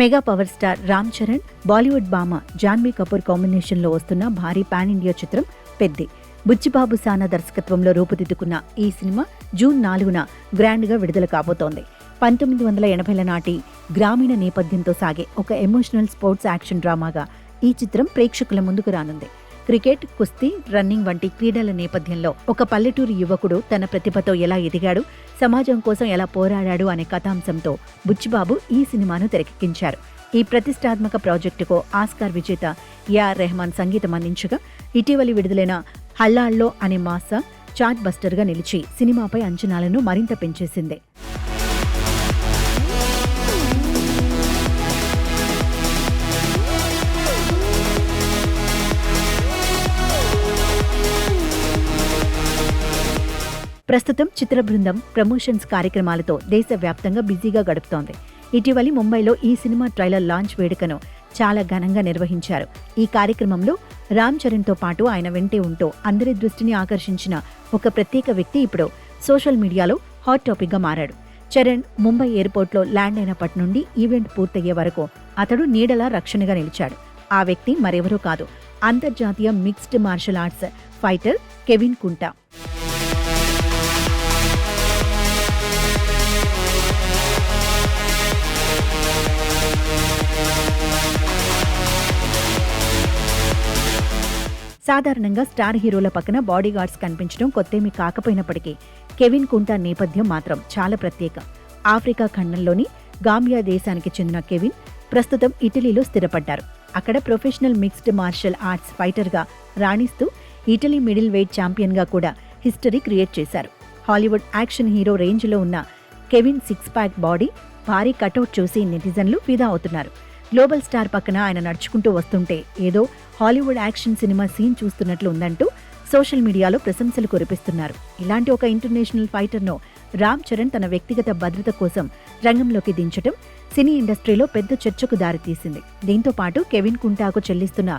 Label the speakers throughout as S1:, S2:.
S1: Mega power star Ram Charan, Bollywood భామ జాన్వీ కపూర్ కాంబినేషన్లో వస్తున్న భారీ పాన్ ఇండియా చిత్రం పెద్ది. బుచ్చిబాబు సానా దర్శకత్వంలో రూపుదిద్దుకున్న ఈ సినిమా జూన్ 4న గ్రాండ్గా విడుదల కాబోతోంది. 1980ల నాటి గ్రామీణ నేపథ్యంతో సాగే ఒక ఎమోషనల్ స్పోర్ట్స్ యాక్షన్ డ్రామాగా ఈ చిత్రం ప్రేక్షకుల ముందుకు రానుంది. క్రికెట్, కుస్తీ, రన్నింగ్ వంటి క్రీడల నేపథ్యంలో ఒక పల్లెటూరు యువకుడు తన ప్రతిభతో ఎలా ఎదిగాడు, సమాజం కోసం ఎలా పోరాడాడు అనే కథాంశంతో బుచ్చిబాబు ఈ సినిమాను తెరకెక్కించారు. ఈ ప్రతిష్టాత్మక ప్రాజెక్టుకు ఆస్కార్ విజేత ఏఆర్ రెహమాన్ సంగీతం అందించగా, ఇటీవలి విడుదలైన హల్లాళ్ళో అనే మాస చార్ట్ బస్టర్గా నిలిచి సినిమాపై అంచనాలను మరింత పెంచేసింది. ప్రస్తుతం చిత్ర బృందం ప్రమోషన్స్ కార్యక్రమాలతో దేశవ్యాప్తంగా బిజీగా గడుపుతోంది. ఇటీవలి ముంబైలో ఈ సినిమా ట్రైలర్ లాంచ్ వేడుకను చాలా ఘనంగా నిర్వహించారు. ఈ కార్యక్రమంలో రామ్ చరణ్తో పాటు ఆయన వెంటే ఉంటూ అందరి దృష్టిని ఆకర్షించిన ఒక ప్రత్యేక వ్యక్తి ఇప్పుడు సోషల్ మీడియాలో హాట్ టాపిక్గా మారాడు. చరణ్ ముంబై ఎయిర్పోర్ట్లో ల్యాండ్ అయినప్పటి నుండి ఈవెంట్ పూర్తయ్యే వరకు అతడు నీడలా రక్షణగా నిలిచాడు. ఆ వ్యక్తి మరెవరూ కాదు, అంతర్జాతీయ mixed martial arts fighter Kevin Kunta. సాధారణంగా స్టార్ హీరోల పక్కన బాడీగార్డ్స్ కనిపించడం కొత్తేమీ కాకపోయినప్పటికీ కెవిన్ కుంటా నేపథ్యం మాత్రం చాలా ప్రత్యేకం. ఆఫ్రికా ఖండంలోని గాంబియా దేశానికి చెందిన కెవిన్ ప్రస్తుతం ఇటలీలో స్థిరపడ్డారు. అక్కడ ప్రొఫెషనల్ మిక్స్డ్ మార్షల్ ఆర్ట్స్ ఫైటర్గా రాణిస్తూ ఇటలీ మిడిల్ వెయిట్ ఛాంపియన్గా కూడా హిస్టరీ క్రియేట్ చేశారు. హాలీవుడ్ యాక్షన్ హీరో రేంజ్లో ఉన్న కెవిన్ సిక్స్ ప్యాక్ బాడీ, భారీ కటౌట్ చూసి నెటిజన్లు ఫిదా అవుతున్నారు. గ్లోబల్ స్టార్ పక్కన ఆయన నడుచుకుంటూ వస్తుంటే ఏదో హాలీవుడ్ యాక్షన్ సినిమా సీన్ చూస్తున్నట్లు ఉందంటూ సోషల్ మీడియాలో ప్రశంసలు కురిపిస్తున్నారు. ఇలాంటి ఒక ఇంటర్నేషనల్ ఫైటర్ను రామ్ చరణ్ తన వ్యక్తిగత భద్రత కోసం రంగంలోకి దించడం సినీ ఇండస్ట్రీలో పెద్ద చర్చకు దారితీసింది. దీంతో పాటు కెవిన్ కుంటాకు చెల్లిస్తున్న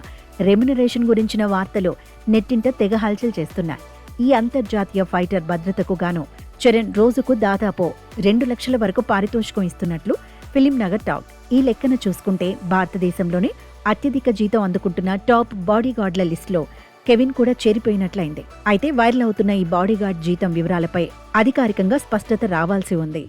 S1: రెమ్యునరేషన్ గురించిన వార్తలు నెట్టింట తెగ హల్చల్ చేస్తున్నాయి. ఈ అంతర్జాతీయ ఫైటర్ భద్రతకు గాను చరణ్ రోజుకు దాదాపు 2 లక్షల వరకు పారితోషికం ఇస్తున్నట్లు ఫిలిం నగర్ టాక్. ఈ లెక్కన చూసుకుంటే భారతదేశంలోనే అత్యధిక జీతం అందుకుంటున్న టాప్ బాడీగార్డ్ల లిస్టులో కెవిన్ కూడా చేరిపోయినట్లయింది. అయితే వైరల్ అవుతున్న ఈ బాడీగార్డ్ జీతం వివరాలపై అధికారికంగా స్పష్టత రావాల్సి ఉంది.